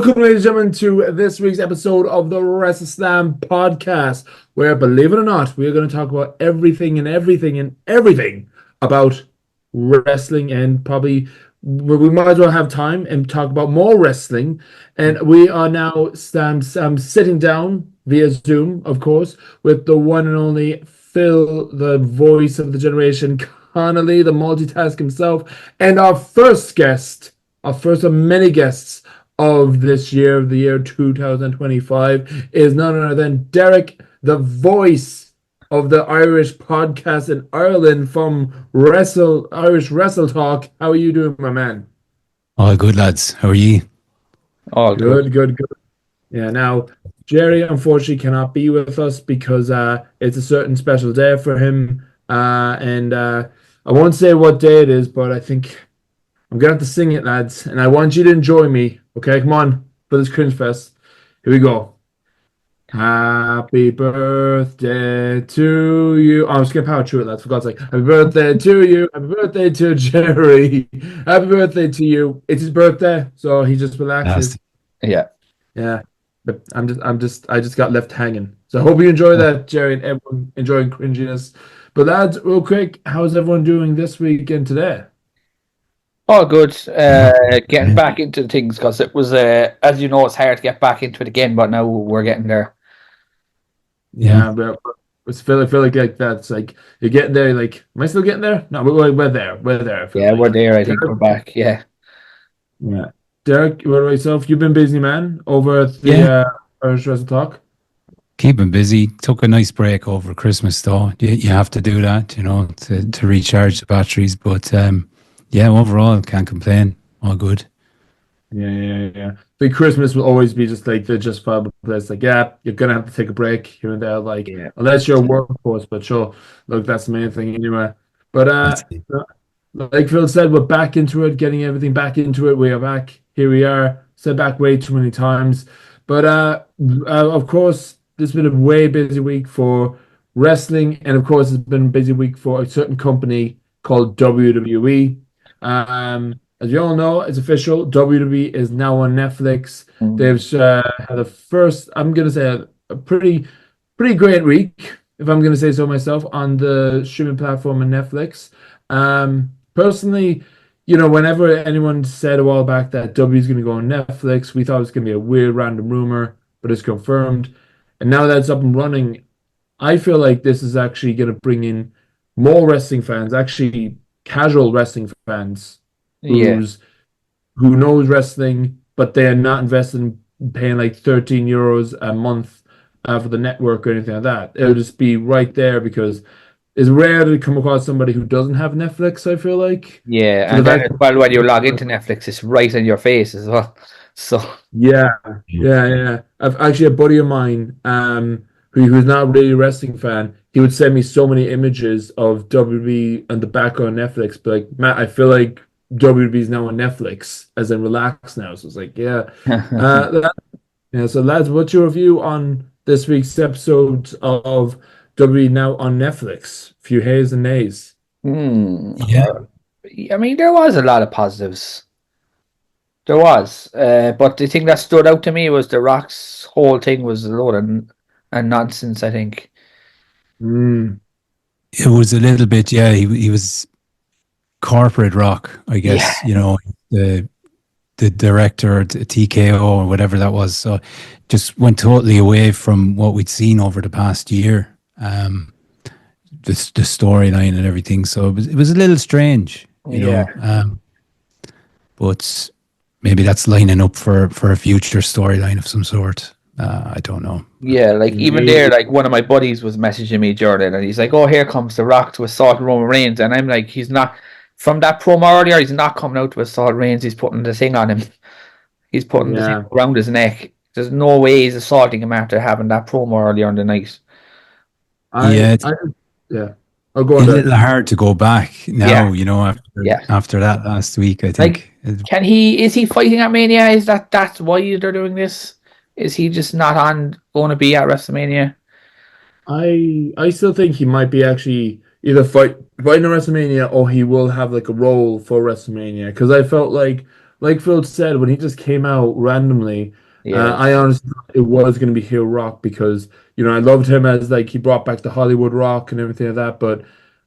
Welcome, ladies and gentlemen, to this week's episode of the WrestleSlam podcast, where, believe it or not, we're going to talk about everything about wrestling, and probably we might as well have time and talk about more wrestling. And we are now sitting down via Zoom, of course, with the one and only Phil, the voice of the generation, Connolly, the multitask himself, and our first guest, our first of many guests of this year, of the year 2025, is none other than Derek, the voice of the Irish podcast in Ireland from Irish Wrestle Talk. How are you doing, my man? All good, lads. How are you? All good. Yeah, now, Jerry unfortunately cannot be with us because it's a certain special day for him. And I won't say what day it is, but I think I'm going to have to sing it, lads. And I want you to enjoy me. Okay, come on, for this cringe fest. Here we go. Happy birthday to you. Oh, I'm just going to power through it, lads, for God's sake. Happy birthday to you. Happy birthday to Jerry. Happy birthday to you. It's his birthday, so he just relaxes. Yeah. But I just got left hanging. So I hope you enjoy that, Jerry, and everyone enjoying cringiness. But lads, real quick, how's everyone doing this weekend today? All good. Getting back into things because it was, as you know, it's hard to get back into it again, but now we're getting there. Yeah, but it's feel like that. It's like you're getting there. Like, am I still getting there? No, we're there. We're there. Yeah, we're there. I think we're back. Yeah. Derek, what about yourself? You've been busy, man, over at the Irish Wrestle Talk. Keeping busy. Took a nice break over Christmas, though. You have to do that, to recharge the batteries. But overall, can't complain. All good. Yeah. Big Christmas will always be just like the justifiable place. Like, yeah, you're gonna have to take a break here and there. Like, unless you're a workforce, but sure, look, that's the main thing anyway. But like Phil said, we're back into it, getting everything back into it. We are back. Here we are. Said back way too many times. But of course, this has been a way busy week for wrestling, and of course, it's been a busy week for a certain company called WWE. As you all know, it's official. WWE is now on Netflix. They've had a first, I'm going to say, a pretty great week, if I'm going to say so myself, on the streaming platform of Netflix. Personally, whenever anyone said a while back that W is going to go on Netflix, we thought it was going to be a weird random rumor, but it's confirmed. And now that it's up and running, I feel like this is actually going to bring in more wrestling fans, actually casual wrestling fans, who knows wrestling, but they are not invested in paying like €13 a month for the network or anything like that. It'll just be right there because it's rare to come across somebody who doesn't have Netflix, I feel like. Yeah, and then when you log into Netflix, it's right in your face as well. So yeah. I've actually a buddy of mine who's not really a wrestling fan. He would send me so many images of WWE and the background on Netflix, but like, Matt, I feel like WWE is now on Netflix, as in relax now. So it's like, so lads, what's your review on this week's episode of WWE now on Netflix? A few hays and nays. I mean, there was a lot of positives. There was, but the thing that stood out to me was The Rock's whole thing was a load of nonsense, I think. It was a little bit, he was corporate Rock, I guess. The director, TKO or whatever that was, so just went totally away from what we'd seen over the past year, the storyline and everything. So it was a little strange, but maybe that's lining up for a future storyline of some sort. I don't know. Yeah, like even there, like one of my buddies was messaging me, Jordan, and he's like, "Oh, here comes The Rock to assault Roman Reigns," and I'm like, "He's not." From that promo earlier, he's not coming out to assault Reigns. He's putting the thing on him. He's putting the thing around his neck. There's no way he's assaulting him after having that promo earlier in the night. It's a little hard to go back now, after that last week, I think. Like, is he fighting at Mania? Is that's why they're doing this? Is he just not going to be at WrestleMania? I still think he might be actually either fighting at WrestleMania or he will have like a role for WrestleMania, because I felt like like Phil said, when he just came out randomly, Yeah, I honestly thought it was going to be heel Rock because I loved him as like he brought back the Hollywood Rock and everything like that. But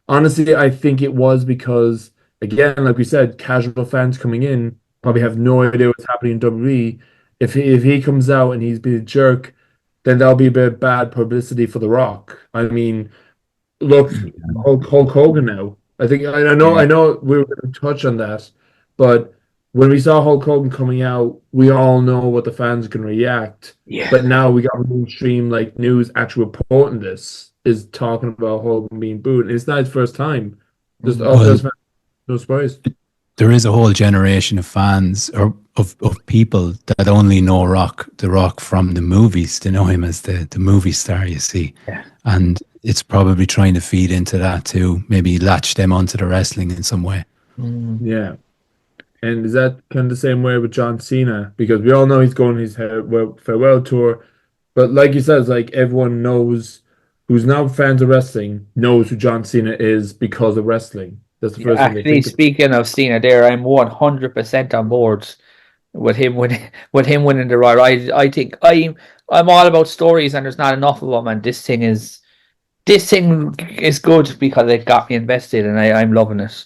honestly, I think it was because again, like we said, casual fans coming in probably have no idea what's happening in WWE. If he comes out and he's been a jerk, then that'll be a bit bad publicity for The Rock. I mean, look, Hulk Hogan now. I yeah, know we were going to touch on that, but when we saw Hulk Hogan coming out, we all know what the fans can react. yeah. But now we got mainstream like news actually reporting this is talking about Hogan being booed. And it's not his first time. Just all Well, those fans, no surprise. there is a whole generation of fans or of people that only know The Rock from the movies. They know him as the movie star, you see. Yeah. And it's probably trying to feed into that too, maybe latch them onto the wrestling in some way. Yeah. And is that kind of the same way with John Cena? Because we all know he's going his farewell tour. But like you said, it's like everyone knows who's now fans of wrestling knows who John Cena is because of wrestling. That's the Yeah, first thing they actually, think of. speaking of Cena, there, I'm 100% on board with him winning the Royal. I think I'm all about stories, and there's not enough of them. And this thing is good because it got me invested, and I'm loving it.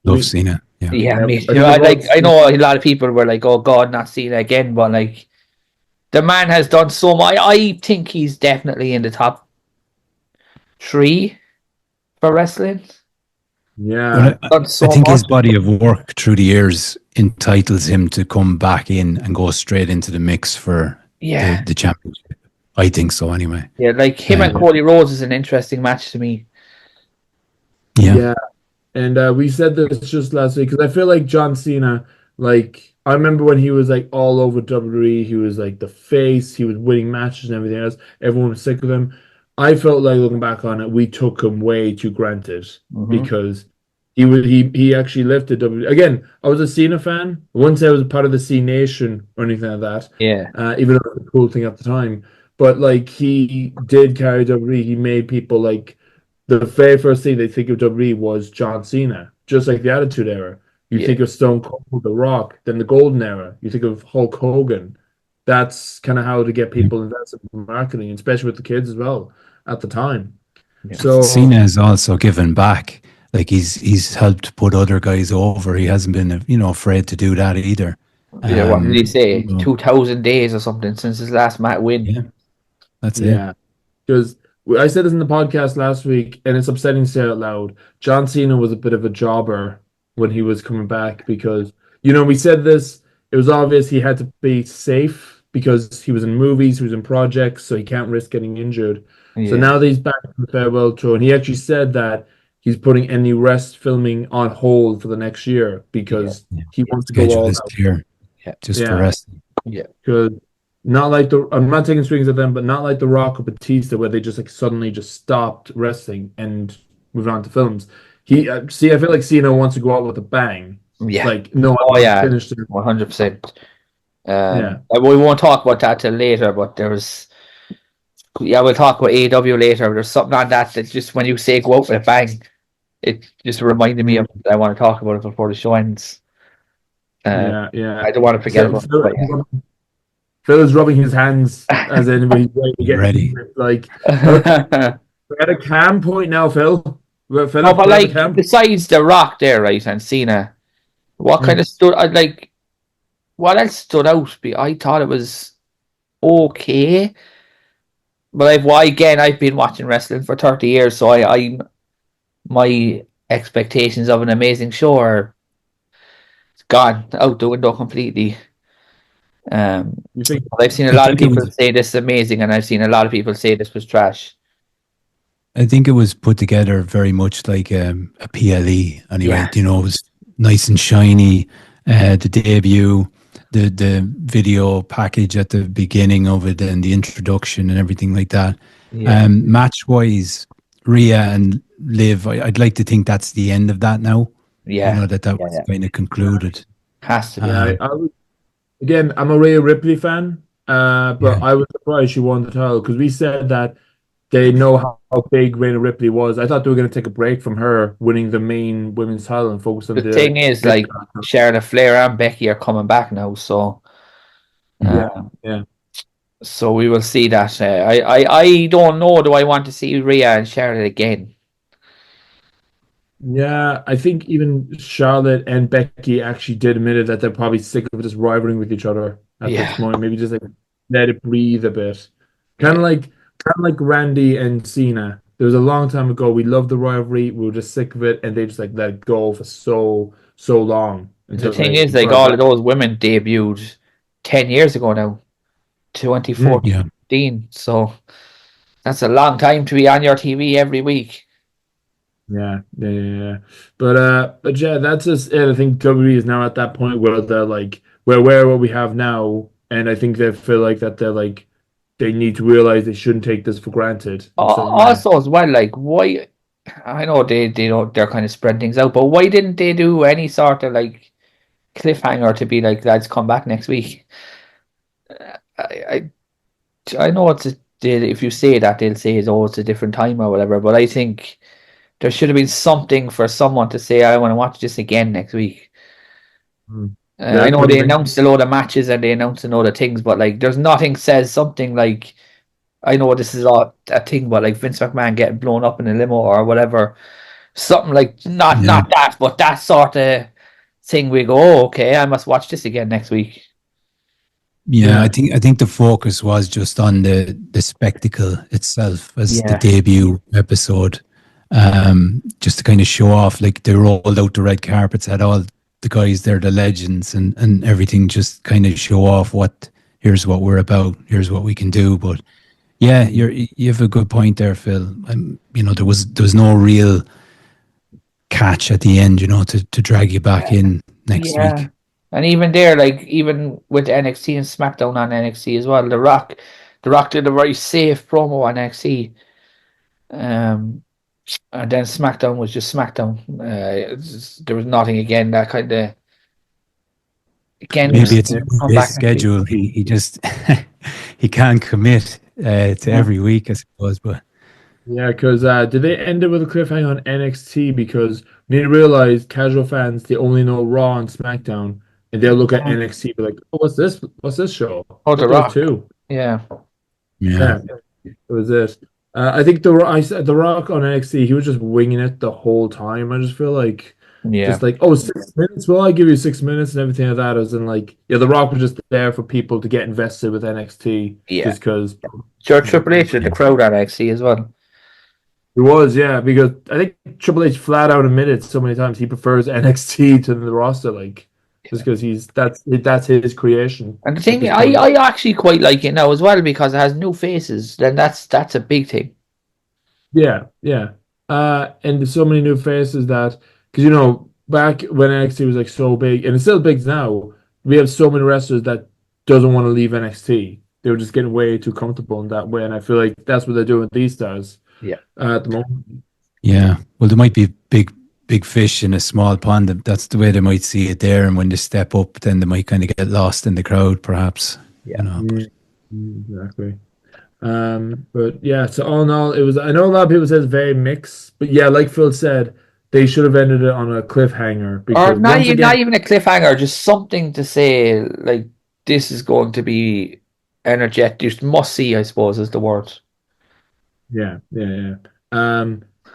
Love Cena. Yeah. Yeah, Yeah, me I too. think I we've all like. I seen. know a lot of people were like, "Oh God, not Cena again," but like the man has done so much. I think he's definitely in the top three for wrestling. Yeah, Well, Done I so think his much. body of work through the years entitles him to come back in and go straight into the mix for Yeah, the championship. I think so, anyway. yeah. Like him and Um, Cody Rhodes is an interesting match to me. yeah, yeah. And we said this just last week because I feel like John Cena, like I remember when he was like all over WWE, he was like the face, he was winning matches and everything else. Everyone was sick of him. I felt like looking back on it, we took him way too granted Hmm. because he actually lifted WWE. Again, I was a Cena fan. I wouldn't say I was a part of the C Nation or anything like that. Yeah, Even though it was a cool thing at the time. But like he did carry WWE, he made people like the very first thing they think of WWE was John Cena, just like the Attitude Era. You yeah, think of Stone Cold, The Rock, then the Golden Era. You think of Hulk Hogan. That's kind of how to get people invested in marketing, especially with the kids as well at the time. yeah, So Cena has also given back. Like he's helped put other guys over. He hasn't been afraid to do that either. yeah. What did he say? So, 2,000 days or something since his last match win. yeah, that's it. yeah, because I said this in the podcast last week, and it's upsetting to say it out loud. John Cena was a bit of a jobber when he was coming back because, we said this, it was obvious he had to be safe because he was in movies, he was in projects, so he can't risk getting injured. So Yeah, now that he's back in the farewell tour, and he actually said that he's putting any rest filming on hold for the next year yeah, because Yeah. he wants to go Schedule all is out. clear yeah, just for Yeah. wrestling. yeah, Because not like I'm not taking swings at them, but not like The Rock or Batista, where they just like suddenly just stopped wrestling and moved on to films. I feel like Cena wants to go out with a bang. yeah. Like, no, I Oh want to yeah, finish it. 100%. Yeah, We won't talk about that till later, but we'll talk about AEW later. There's something on that just when you say go out with a bang, it just reminded me of it. I want to talk about it before the show ends. yeah, yeah. I don't want to forget So about it, but Phil is rubbing his hands as anybody ready to Get get ready. like, look, yeah. we're at a calm point now, Phil. Philip, No, but we're at a like calm. besides The Rock there, right, and Cena, what kind Mm. of stood? What else stood out? I thought it was okay, but I've been watching wrestling for 30 years, so my expectations of an amazing show are gone out the window completely. You think? But I've seen a I lot of think it people was say this is amazing, and I've seen a lot of people say this was trash. I think it was put together very much like a PLE anyway. Yeah, It was nice and shiny. The debut, the video package at the beginning of it, and the introduction and everything like that. yeah, Match wise, Rhea and Liv, I'd like to think that's the end of that now. yeah, That yeah, was yeah. kind of concluded. Has to be. Yeah, again, I'm a Rhea Ripley fan, Yeah, but I was surprised she won the title because we said that they know how big Rhea Ripley was. I thought they were going to take a break from her winning the main women's title and focus on The thing is, mid like, Charlotte Flair and Becky are coming back now, so Yeah, yeah. so we will see that. I don't know. Do I want to see Rhea and Charlotte again? Yeah, I think even Charlotte and Becky actually did admit that they're probably sick of just rivaling with each other at this Yeah, point. Maybe just like let it breathe a bit. Kind yeah. of like Randy and Cena. There was a long time ago. We loved the rivalry. We were just sick of it, and they just like let it go for so long The until thing they is, like, brought it all back. of those women debuted 10 years ago now, Mm, 2014. Yeah. So that's a long time to be on your TV every week. yeah. But yeah, that's just it. I think WWE is now at that point where they're like, we're what we have now, and I think they feel like that they're like they need to realize they shouldn't take this for granted in some way. Also, as well, like, why? I know they don't, they're kind of spreading things out, but why didn't they do any sort of like cliffhanger to be like, lads, come back next week? I I know if you say that, they'll say, oh, it's a different time or whatever, but I think there should have been something for someone to say, I want to watch this again next week. Mm. I That know could they have been. announced a load of matches and they announced a load of things, but like, there's nothing says something like, I know this is all a thing, but like Vince McMahon getting blown up in a limo or whatever, something like Yeah. not that, but that sort of thing. We go, oh, okay, I must watch this again next week. Yeah, Yeah, I think the focus was just on the spectacle itself as the Yeah, debut episode. Just to kind of show off, like they rolled out the red carpets, had all the guys there, the legends and everything, just kind of show off here's what we're about, here's what we can do. But yeah, you have a good point there, Phil. There was no real catch at the end, to drag you back in next yeah. week. And even there, like even with NXT and SmackDown on NXT as well, The Rock did a very safe promo on NXT. Um, and then SmackDown was just SmackDown. There was nothing again that kind of again. Maybe yeah, it's yeah. Come his back next week. schedule. He just he can't commit to Yeah. every week, I suppose. But Yeah, because did they end it with a cliffhanger on NXT? Because we need to realize casual fans they only know Raw and SmackDown, and they'll look at NXT be like, "Oh, what's this? What's this show? Oh, What The those Rock. two?" Yeah. yeah, Yeah, it was it. I think I said the Rock on NXT, he was just winging it the whole time. I just feel like, Yeah. just like, oh, 6 minutes. Well, I give you 6 minutes and everything like that. As in, like, yeah, the Rock was just there for people to get invested with NXT, Yeah. just because Sure, Triple H with the crowd on NXT as well. he was, yeah. Because I think Triple H flat out admitted so many times he prefers NXT to the roster, like, just because that's his creation And the at thing, this I, point. I actually quite like it now as well because it has new faces. Then that's a big thing. Yeah, yeah. And there's so many new faces that, because back when NXT was like so big, and it's still big now, we have so many wrestlers that doesn't want to leave NXT. They were just getting way too comfortable in that way, and I feel like that's what they're doing with these stars Yeah. at the moment. yeah. Well, there might be big fish in a small pond. That's the way they might see it there. And when they step up, then they might kind of get lost in the crowd, perhaps. Yeah. But Exactly. But yeah, so all in all, it was. I know a lot of people say it's very mixed, but yeah, like Phil said, they should have ended it on a cliffhanger Or because not once even again, not even a cliffhanger, just something to say like this is going to be energetic. Just must see, I suppose, is the word. Yeah.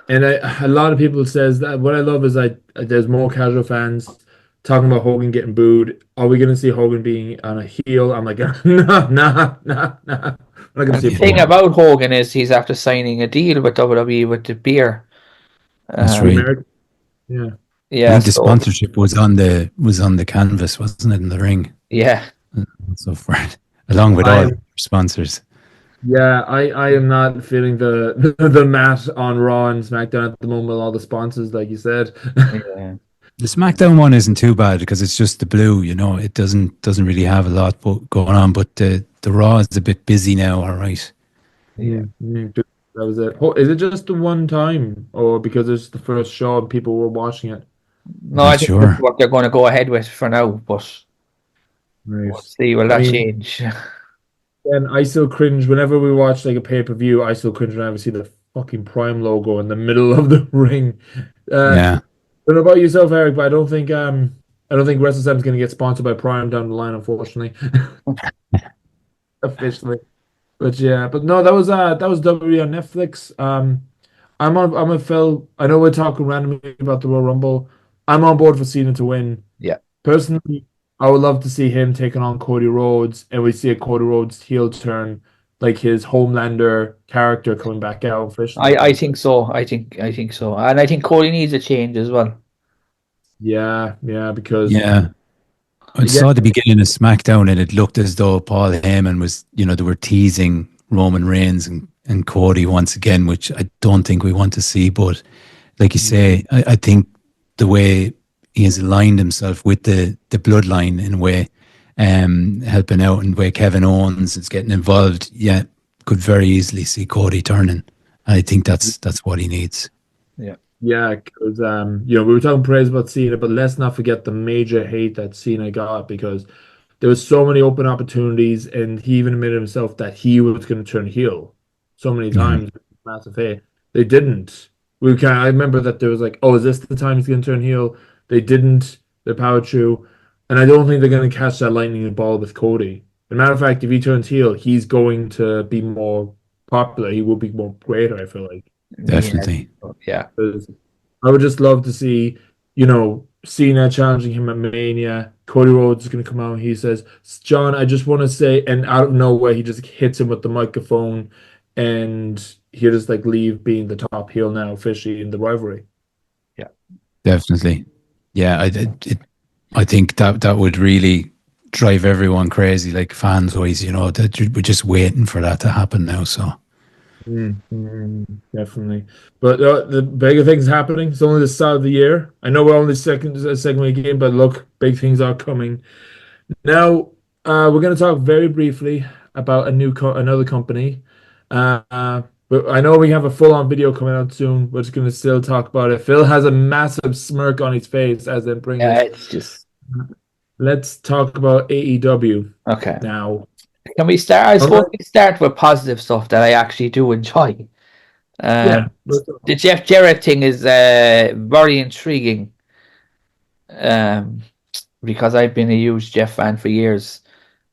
And a lot of people says that what I love is there's more casual fans talking about Hogan getting booed. Are we gonna see Hogan being on a heel? I'm like, nah. I'm not gonna And see the it thing for about Hogan is he's after signing a deal with WWE with the beer. that's the right. American. Yeah, I Yeah, think the so sponsorship was on the canvas, wasn't it, in the ring? yeah. And so forth, along with all I the sponsors. yeah, I am not feeling the mat on Raw and SmackDown at the moment with all the sponsors, like you said. Yeah. The SmackDown one isn't too bad because it's just the blue, It doesn't really have a lot going on, but the Raw is a bit busy now. All right. Yeah. That was it. Is it just the one time, or because it's the first show and people were watching it? No, I Not think that's sure. what they're going to go ahead with for now, but Right. we'll see. Will I that mean, change? And I still cringe whenever we watch like a pay-per-view. I still cringe whenever I see the fucking Prime logo in the middle of the ring. Uh, Yeah. I don't know about yourself, Eric, but I don't think WrestleSlam is going to get sponsored by Prime down the line, unfortunately, officially. But yeah, but no, that was WWE on Netflix. I'm a Phil. I know we're talking randomly about the Royal Rumble. I'm on board for Cena to win. Yeah. Personally, I would love to see him taking on Cody Rhodes, and we see a Cody Rhodes heel turn, like his Homelander character coming back out officially. I think so. I think so. And I think Cody needs a change as well. Yeah, because Yeah. I again, saw the beginning of SmackDown and it looked as though Paul Heyman was, they were teasing Roman Reigns and Cody once again, which I don't think we want to see. But like you say, I think the way he has aligned himself with the bloodline in a way, helping out, and the way Kevin Owens is getting involved, yeah, could very easily see Cody turning. I think that's what he needs. Yeah. yeah, because we were talking praise about Cena, but let's not forget the major hate that Cena got because there was so many open opportunities, and he even admitted himself that he was going to turn heel so many Mhm. times. Massive hate. They didn't. I remember that there was like, oh, is this the time he's going to turn heel? They didn't. They powered through, and I don't think they're going to catch that lightning ball with Cody. As a matter of fact, if he turns heel, he's going to be more popular. He will be more greater. I feel like. Yeah. Definitely. Yeah. 'Cause I would just love to see, Cena challenging him at Mania. Cody Rhodes is going to come out and he says, John, I just want to say, and out of nowhere, he just hits him with the microphone and he'll just like leave being the top heel now officially in the rivalry. Yeah. Definitely. Yeah, I think that would really drive everyone crazy, like fans wise, that we're just waiting for that to happen now. So Definitely. But the bigger things happening. It's only the start of the year. I know we're only second week in, but look, big things are coming. Now, we're going to talk very briefly about another company. But I know we have a full-on video coming out soon. We're just going to still talk about it. Phil has a massive smirk on his face as they bring Yeah, this. it's just Let's talk about AEW okay. now. Can we start? I suppose we start with positive stuff that I actually do enjoy. Yeah. The Jeff Jarrett thing is very intriguing. Because I've been a huge Jeff fan for years.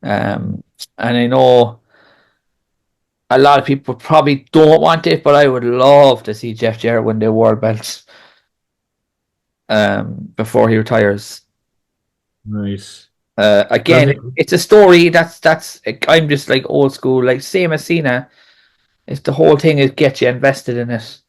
And I know a lot of people probably don't want it, but I would love to see Jeff Jarrett win the world belts before he retires. Nice. Again, it's a story that's I'm just like old school, like same as Cena. If the whole thing is get you invested in it.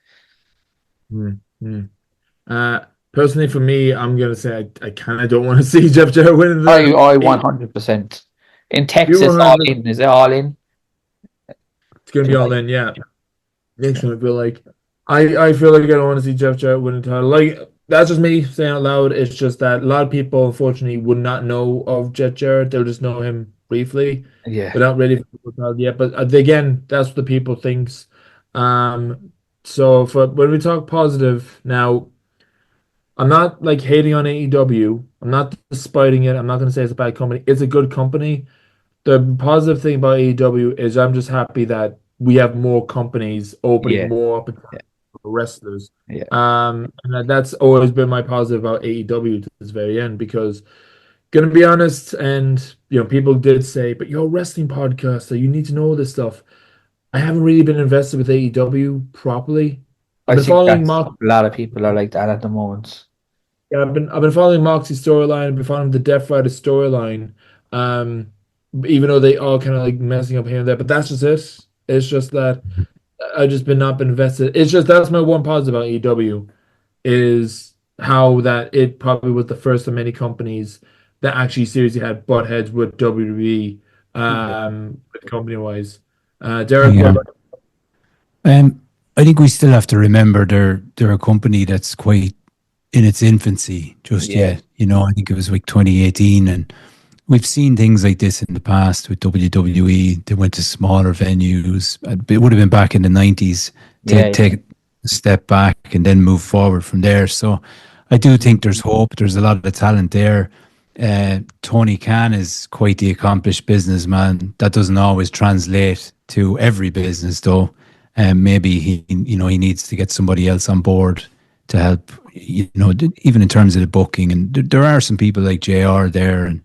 Personally, for me, I'm gonna say I kind of don't want to see Jeff Jarrett win. I 100%. In Texas, all in. Is it all in? It's gonna be all in, yeah. Makes me feel like I feel like I don't want to see Jeff Jarrett win the title. Like that's just me saying out loud. It's just that a lot of people, unfortunately, would not know of Jeff Jarrett. They'll just know him briefly, Yeah. without really yet. But again, that's what the people thinks. So for when we talk positive now, I'm not like hating on AEW. I'm not despiting it. I'm not gonna say it's a bad company. It's a good company. The positive thing about AEW is I'm just happy that we have more companies opening more opportunities for wrestlers. Yeah. And that's always been my positive about AEW to this very end because, gonna be honest, and people did say, but you're a wrestling podcast, so you need to know all this stuff. I haven't really been invested with AEW properly. I think a lot of people are like that at the moment. Yeah, I've been following Moxie's storyline. I've been following the Death Rider storyline. Even though they all kind of like messing up here and there, but that's just it. It's just that I've just not been invested. It's just that's my one positive about AEW is how that it probably was the first of many companies that actually seriously had butt heads with WWE, company wise. Derek, yeah. what about I think we still have to remember they're a company that's quite in its infancy just yet. I think it was like 2018, and we've seen things like this in the past with WWE. They went to smaller venues. It would have been back in the 90s to take a step back and then move forward from there. So I do think there's hope. There's a lot of talent there. Tony Khan is quite the accomplished businessman. That doesn't always translate to every business, though. Maybe he needs to get somebody else on board to help. Even in terms of the booking, and there are some people like JR there and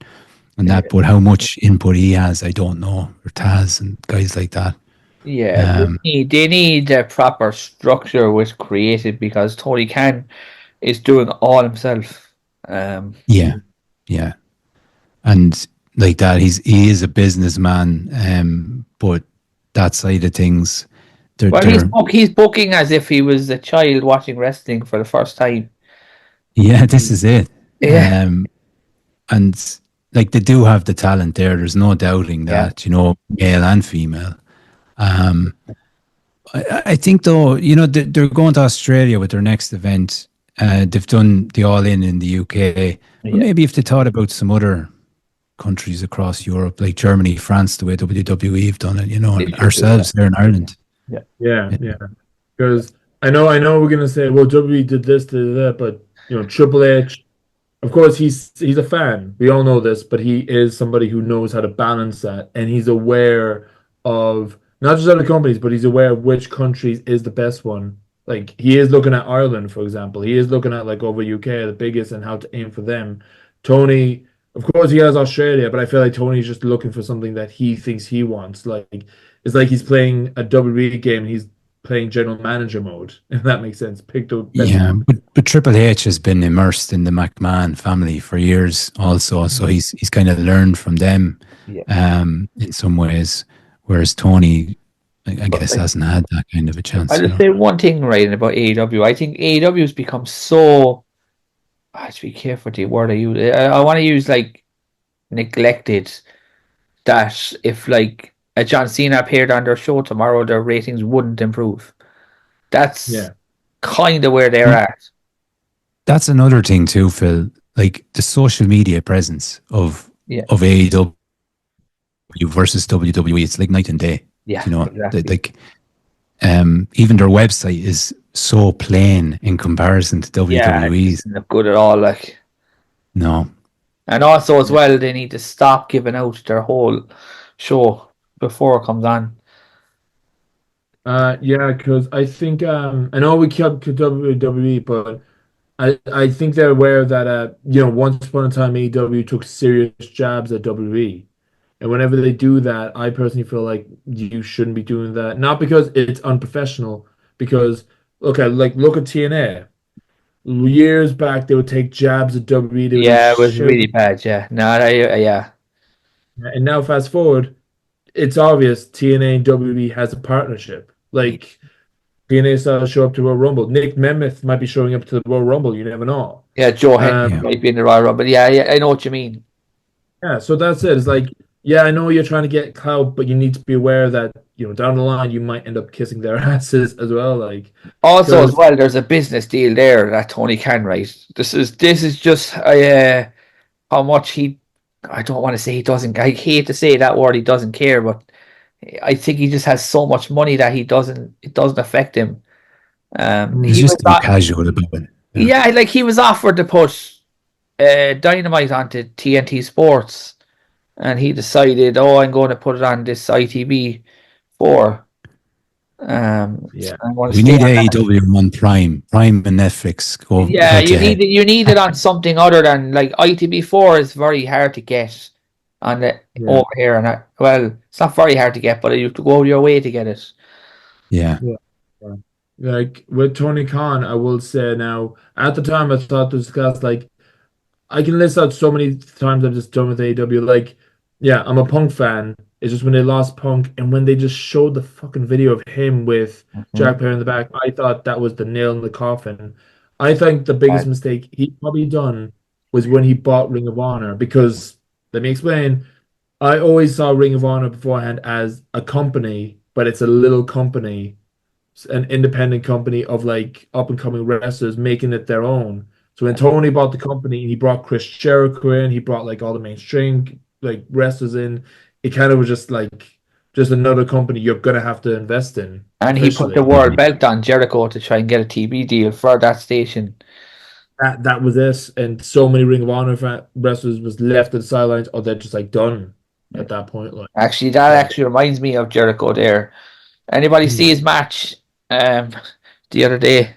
that, but how much input he has, I don't know. Or Taz and guys like that. Yeah, they need a proper structure was created because Tony Khan is doing all himself. Yeah, and like that, he is a businessman. But that side of things, he's booking as if he was a child watching wrestling for the first time. Yeah, this is it. Yeah. And like they do have the talent there. There's no doubting that. Male and female. I think though, they're going to Australia with their next event. They've done the All In the UK. But maybe if they thought about some other countries across Europe, like Germany, France, the way WWE have done it, and ourselves there in Ireland. Yeah. Because I know we're gonna say, well, WWE did this, did that, but Triple H, of course, he's a fan. We all know this, but he is somebody who knows how to balance that, and he's aware of not just other companies, but he's aware of which countries is the best one. Like he is looking at Ireland, for example. He is looking at like over UK, the biggest, and how to aim for them. Tony, of course, he has Australia, but I feel like Tony's just looking for something that he thinks he wants. Like it's like he's playing a WWE game. And he's playing general manager mode, if that makes sense. But Triple H has been immersed in the McMahon family for years, also. So he's kind of learned from them, in some ways. Whereas Tony, I guess, hasn't had that kind of a chance. I'll just say one thing, right, about AEW. I think AEW has become so. I have to be careful with the word I use. I want to use like neglected. That if like a John Cena appeared on their show tomorrow, their ratings wouldn't improve. That's kind of where they're at. That's another thing too, Phil. Like the social media presence of AEW versus WWE, it's like night and day. Yeah, exactly. Even their website is so plain in comparison to WWE's. Yeah, it doesn't look good at all. Like, no. And also as well, they need to stop giving out their whole show before it comes on. Because I think I know we kept WWE, but I think they're aware that once upon a time AEW took serious jabs at WWE. And whenever they do that, I personally feel like you shouldn't be doing that. Not because it's unprofessional, because look at TNA. Years back, they would take jabs at WWE. It was really bad. Yeah, And now, fast forward, it's obvious TNA and WWE has a partnership. Like TNA stars show up to Royal Rumble. Nick Nemeth might be showing up to the Royal Rumble. You never know. Yeah, Joe Henry might be in the Royal Rumble. Yeah, I know what you mean. Yeah, so that's it. It's like, I know you're trying to get clout, but you need to be aware that down the line you might end up kissing their asses as well. Like also as well, there's a business deal there that Tony can write. This is just how much he. I don't want to say he doesn't. I hate to say that word. He doesn't care, but I think he just has so much money that it doesn't affect him. He's just casual about it. Yeah, like he was offered to put Dynamite onto TNT Sports, and he decided, I'm going to put it on this ITV4. We need AEW on Prime and Netflix. You need it on something other than like ITV4 is very hard to get on the over here, and it's not very hard to get, but you have to go your way to get it. Yeah. Like with Tony Khan, I will say now. At the time, I thought this guy's like, I can list out so many times I've just done with AEW. Like, I'm a Punk fan. It's just when they lost Punk and when they just showed the fucking video of him with Jack Perry in the back, I thought that was the nail in the coffin. I think the biggest mistake he probably done was when he bought Ring of Honor, because, let me explain, I always saw Ring of Honor beforehand as a company, but it's a little company, an independent company of like up-and-coming wrestlers making it their own. So when Tony bought the company and he brought Chris Jericho in, he brought like all the mainstream like wrestlers in, it kind of was just another company you're gonna have to invest in. And he put the world belt on Jericho to try and get a TV deal for that station. that was it. And so many Ring of Honor wrestlers was left at the sidelines, or they're just like done at that point. Like, Actually, that actually reminds me of Jericho there. Anybody see his match the other day?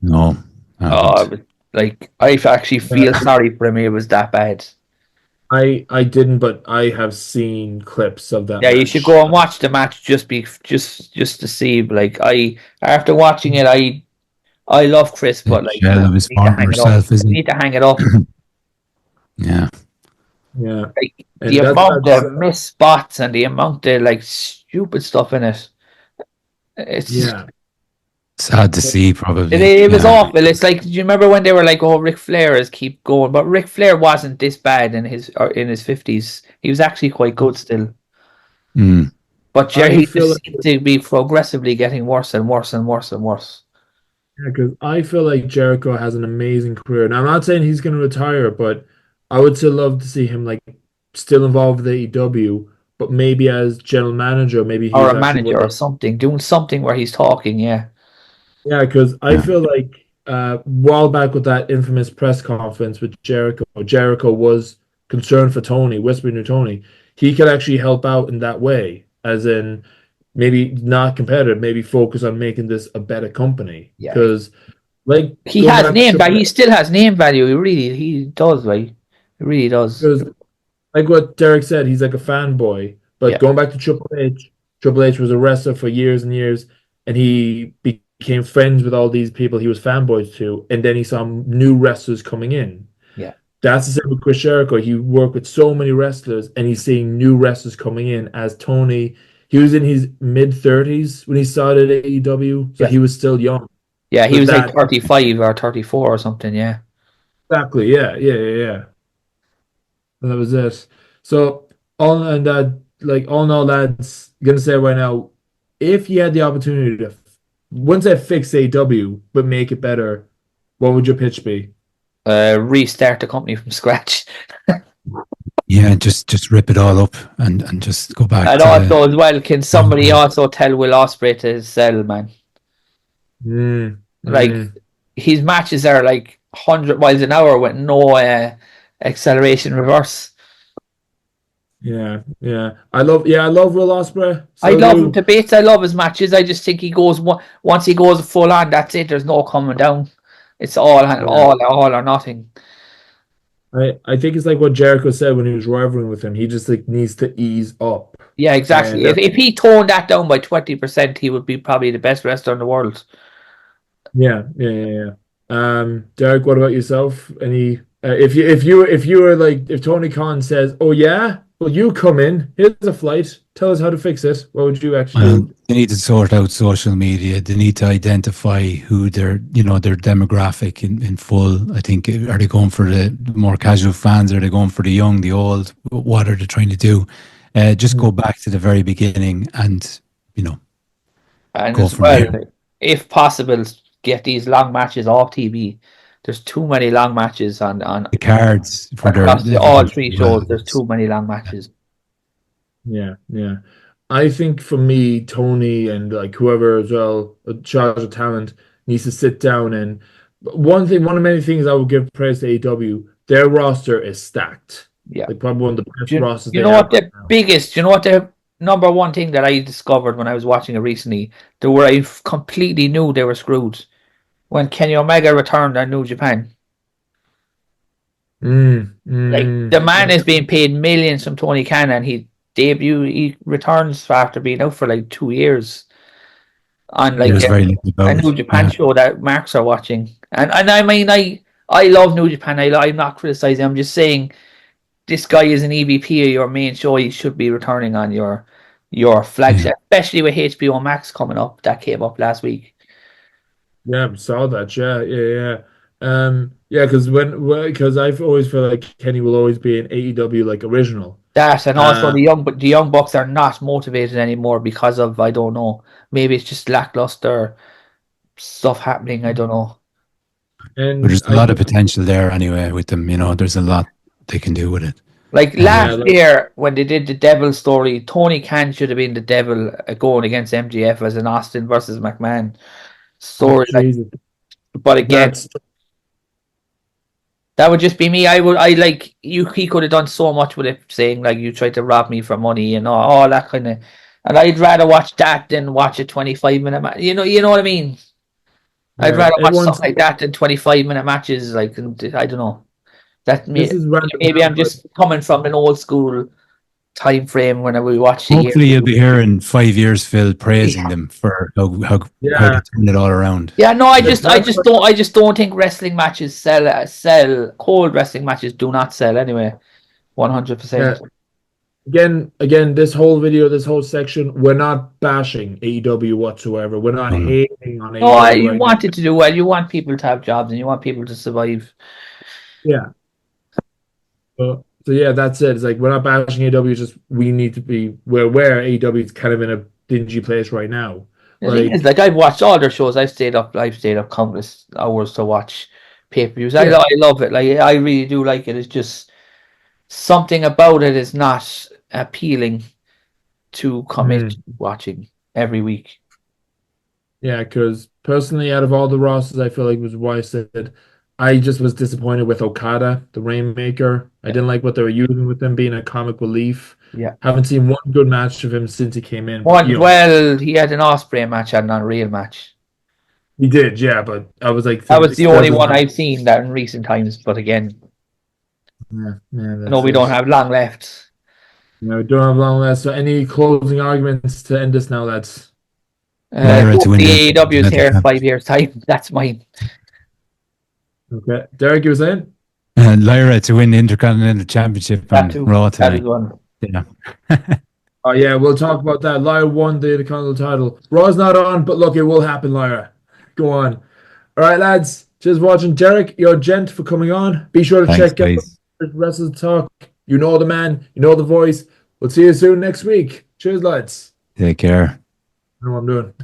No. Oh, like I actually feel sorry for him. It was that bad. I didn't, but I have seen clips of that. Yeah, match. you should go and watch the match just to see. Like after watching it, I love Chris, but like Shell of his former self, isn't you need to hang it up. Yeah. Yeah. Like And the amount of missed spots and the amount of like stupid stuff in it. It's sad to see, probably. it was awful. It's like, do you remember when they were like, "Oh, Ric Flair is keep going," but Ric Flair wasn't this bad in his 50s. He was actually quite good still. But Jerry just seemed to be progressively getting worse and worse and worse and worse. Yeah, because I feel like Jericho has an amazing career. Now, I'm not saying he's going to retire, but I would still love to see him like still involved with AEW, but maybe as general manager, maybe he's or a manager or something, doing something where he's talking. Yeah, because I feel like a while back with that infamous press conference with Jericho was concerned for Tony, whispering to Tony, he could actually help out in that way, as in maybe not competitive, maybe focus on making this a better company. Yeah, because like he has name value. He still has name value. He does, right? He really does. Because like what Derek said, he's like a fanboy. But going back to Triple H was a wrestler for years and years, and he became friends with all these people he was fanboys to, and then he saw new wrestlers coming in. Yeah. That's the same with Chris Jericho. He worked with so many wrestlers, and he's seeing new wrestlers coming in. As Tony, he was in his mid-30s when he started AEW, so he was still young. Yeah, he was like 35 or 34 or something, yeah. Exactly, yeah. And that was it. So, all in all, lads, gonna say right now, if you had the opportunity to, once I fix AEW, but make it better, what would your pitch be? Restart the company from scratch. Yeah, just rip it all up and just go back. And also as well, can somebody also tell Will Ospreay to sell, man? Like his matches are like 100 miles an hour with no acceleration reverse. Yeah. I love Will Ospreay. I love him to bits. I love his matches. I just think he goes once he goes full on, that's it. There's no coming down. It's all or nothing. I think it's like what Jericho said when he was rivaling with him. He just like needs to ease up. Yeah, exactly. If he toned that down by 20%, he would be probably the best wrestler in the world. Yeah. Derek, what about yourself? Any if you were like, if Tony Khan says, "Oh yeah, well you come in, here's a flight, tell us how to fix it," what would you actually do? They need to sort out social media. They need to identify who their demographic in full. I think, are they going for the more casual fans? Are they going for the young, the old? What are they trying to do? Just go back to the very beginning and go from there. If possible, get these long matches off TV. There's too many long matches on the cards for all three shows. There's too many long matches. Yeah. I think for me, Tony and like whoever as well, charge of talent, needs to sit down and one of many things I would give praise to AEW. Their roster is stacked. Yeah, like probably one of the best rosters. You know what the number one thing that I discovered when I was watching it recently, where I completely knew they were screwed, when Kenny Omega returned on New Japan. Like the man is being paid millions from Tony Khan, and he returns after being out for like 2 years on like a New Japan show that Marks are watching. And I mean, I love New Japan. I'm not criticizing. I'm just saying this guy is an EVP of your main show. He should be returning on your flagship, especially with HBO Max coming up. That came up last week. Yeah, saw that. Yeah. Because I've always felt like Kenny will always be an AEW like original. That and also the young bucks are not motivated anymore because of, I don't know, maybe it's just lackluster stuff happening. I don't know. But there's a lot of potential there anyway with them. There's a lot they can do with it. Like last year when they did the Devil story, Tony Khan should have been the Devil going against MJF as an Austin versus McMahon story. But again, That would just be me. I like you. He could have done so much with it, saying like you tried to rob me for money and all that kind of. And I'd rather watch that than watch a 25-minute match. You know what I mean. I'd rather watch something like that than 25-minute matches. Like I don't know. That maybe I'm just coming from an old school time frame when we watched it. Hopefully, you'll be here in 5 years, Phil, praising them for how they turned it all around. Yeah, no, I just don't think wrestling matches sell. Cold wrestling matches do not sell anyway. 100%. Again, this whole video, this whole section, we're not bashing AEW whatsoever. We're not hating on AEW. No, you want it to do well. You want people to have jobs and you want people to survive. Yeah. So yeah, that's it. It's like we're not bashing AEW. It's just we need to be where AEW is kind of in a dingy place right now. The thing is, like I've watched all their shows. I've stayed up countless hours to watch pay-per-views. I love it. Like I really do like it. It's just something about it is not appealing to commit watching every week. Yeah, because personally, out of all the rosters, I feel like it was why I said I just was disappointed with Okada, the Rainmaker. I didn't like what they were using with him being a comic relief. Yeah. Haven't seen one good match of him since he came in. Well, he had an Ospreay match and not a real match. He did, yeah, but I was like... That was the only one I've seen that in recent times, but again... we don't have long left. No, we don't have long left, so any closing arguments to end this now, lads? The AEW is here in 5 years' time. That's mine. Okay. Derek, you were saying? Lyra to win the Intercontinental Championship on Raw tonight. Yeah. Oh, yeah, we'll talk about that. Lyra won the Intercontinental title. Raw's not on, but look, it will happen, Lyra. Go on. All right, lads. Just watching. Derek, you're a gent for coming on. Be sure to check out Wrestle Talk. You know the man. You know the voice. We'll see you soon next week. Cheers, lads. Take care. I know what I'm doing.